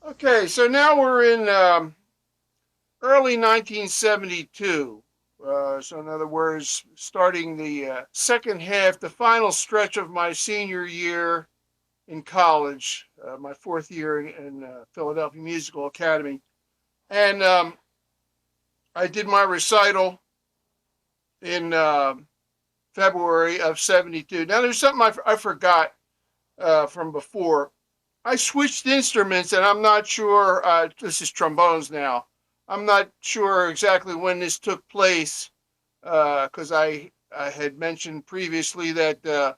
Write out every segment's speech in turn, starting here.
Okay, so now we're in early 1972. So, in other words, starting the second half, the final stretch of my senior year in college, my fourth year in Philadelphia Musical Academy. And I did my recital in February of 72. Now, there's something I forgot from before. I switched instruments, and I'm not sure. This is trombones now. I'm not sure exactly when this took place because I had mentioned previously that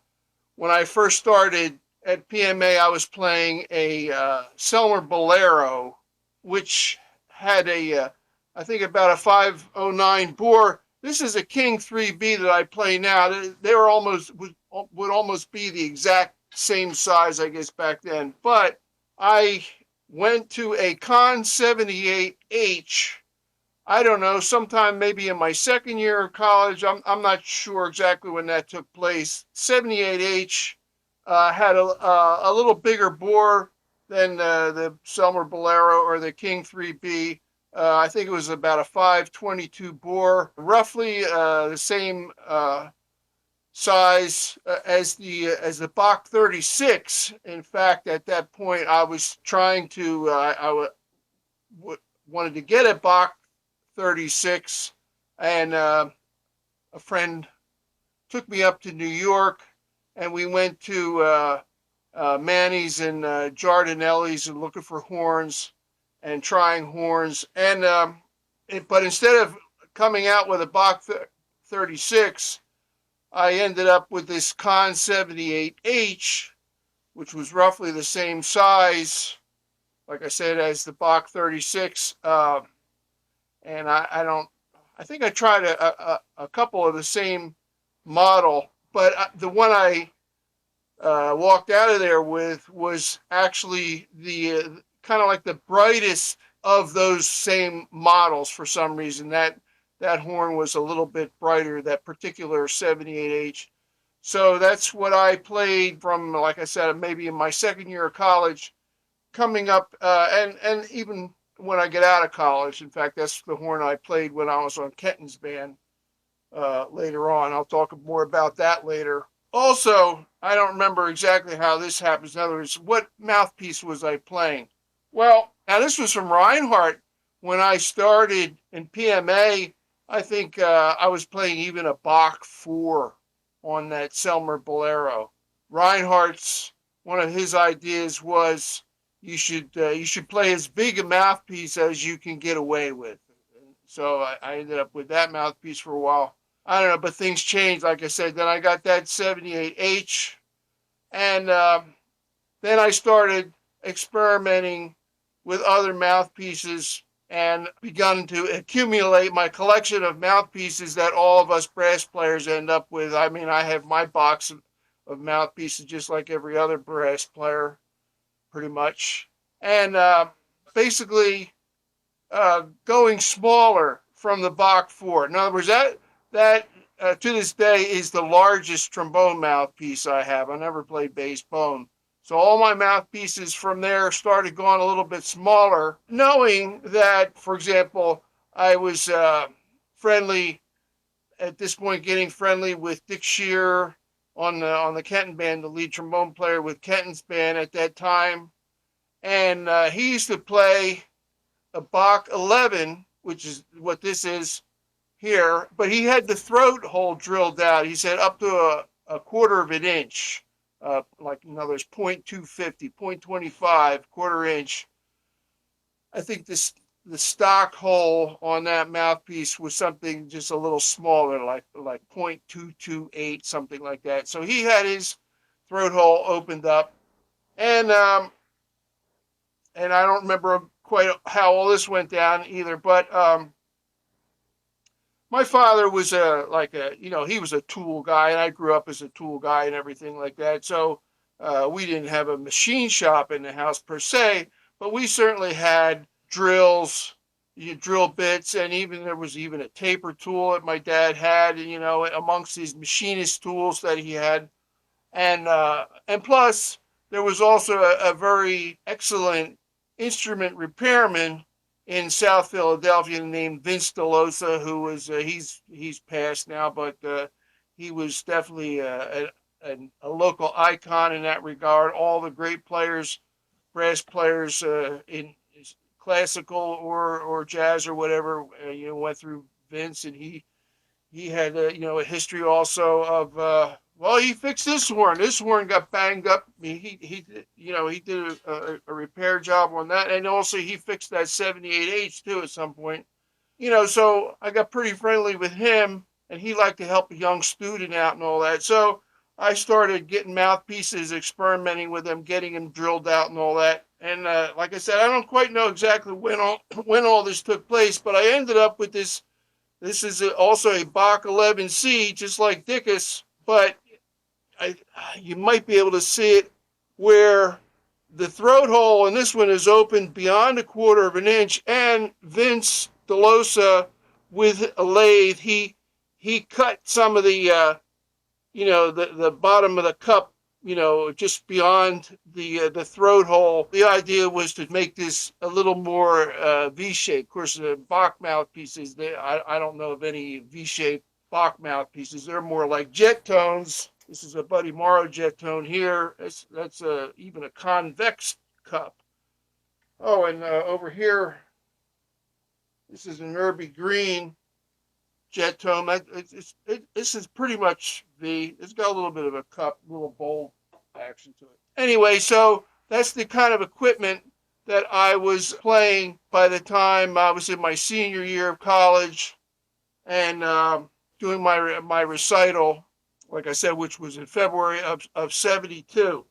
when I first started at PMA, I was playing a Selmer Bolero, which had I think about a 509 bore. This is a King 3B that I play now. They were would almost be the exact same size, I guess, back then. But I went to a Con 78H. I don't know, sometime maybe in my second year of college. I'm not sure exactly when that took place. 78H had a little bigger bore than the Selmer Bolero or the King 3B. I think it was about a 522 bore, roughly the same size as the Bach 36. In fact, at that point, I was trying to wanted to get a Bach 36, and a friend took me up to New York, and we went to Manny's and Giardinelli's and looking for horns and trying horns. And but instead of coming out with a Bach 36, I ended up with this Con 78H, which was roughly the same size, like I said, as the Bach 36. And I think I tried a couple of the same model, but the one I walked out of there with was actually the kind of like the brightest of those same models for some reason. That horn was a little bit brighter, that particular 78H. So that's what I played from, like I said, maybe in my second year of college, coming up, and even when I get out of college. In fact, that's the horn I played when I was on Kenton's band later on. I'll talk more about that later. Also, I don't remember exactly how this happens. In other words, what mouthpiece was I playing? Well, now this was from Reinhardt when I started in PMA. I think I was playing even a Bach 4 on that Selmer Bolero. Reinhardt's, one of his ideas was you should play as big a mouthpiece as you can get away with. So I ended up with that mouthpiece for a while. I don't know, but things changed. Like I said, then I got that 78H, and then I started experimenting with other mouthpieces and begun to accumulate my collection of mouthpieces that all of us brass players end up with. I mean, I have my box of mouthpieces just like every other brass player, pretty much. And basically going smaller from the Bach 4. In other words, that to this day is the largest trombone mouthpiece I have. I never played bass bone. So all my mouthpieces from there started going a little bit smaller, knowing that, for example, I was friendly at this point, getting friendly with Dick Shear on the Kenton band, the lead trombone player with Kenton's band at that time, and he used to play a Bach 11, which is what this is here, but he had the throat hole drilled out. He said up to a quarter of an inch, like in other words, 0.250, 0.25, quarter inch. I think the stock hole on that mouthpiece was something just a little smaller, like 0.228, something like that. So he had his throat hole opened up, and I don't remember quite how all this went down either, but my father was he was a tool guy, and I grew up as a tool guy and everything like that. So we didn't have a machine shop in the house per se, but we certainly had drills, drill bits, and even there was even a taper tool that my dad had, amongst his machinist tools that he had, and plus there was also a very excellent instrument repairman in South Philadelphia named Vince DeLosa, who was he's passed now, but he was definitely a local icon in that regard. All the great players, brass players in classical or jazz or whatever, went through Vince, and he had a history also of well, he fixed this horn. This horn got banged up. He did a repair job on that, and also he fixed that 78H too at some point. So I got pretty friendly with him, and he liked to help a young student out and all that. So I started getting mouthpieces, experimenting with them, getting them drilled out and all that. And like I said, I don't quite know exactly when all this took place, but I ended up with this. This is also a Bach 11C, just like Dickus, but I, you might be able to see it where the throat hole in this one is open beyond a quarter of an inch, and Vince DeLosa with a lathe, he cut some of the bottom of the cup, just beyond the throat hole. The idea was to make this a little more V-shaped. Of course, the Bach mouthpieces, I don't know of any V-shaped Bach mouthpieces. They're more like jet tones. This is a Buddy Morrow jet tone here. That's even a convex cup. Oh, and over here, this is an Irby Green jet tone. This is pretty much V. It's got a little bit of a cup, little bowl action to it. Anyway, so that's the kind of equipment that I was playing by the time I was in my senior year of college and doing my recital, like I said, which was in February of 72.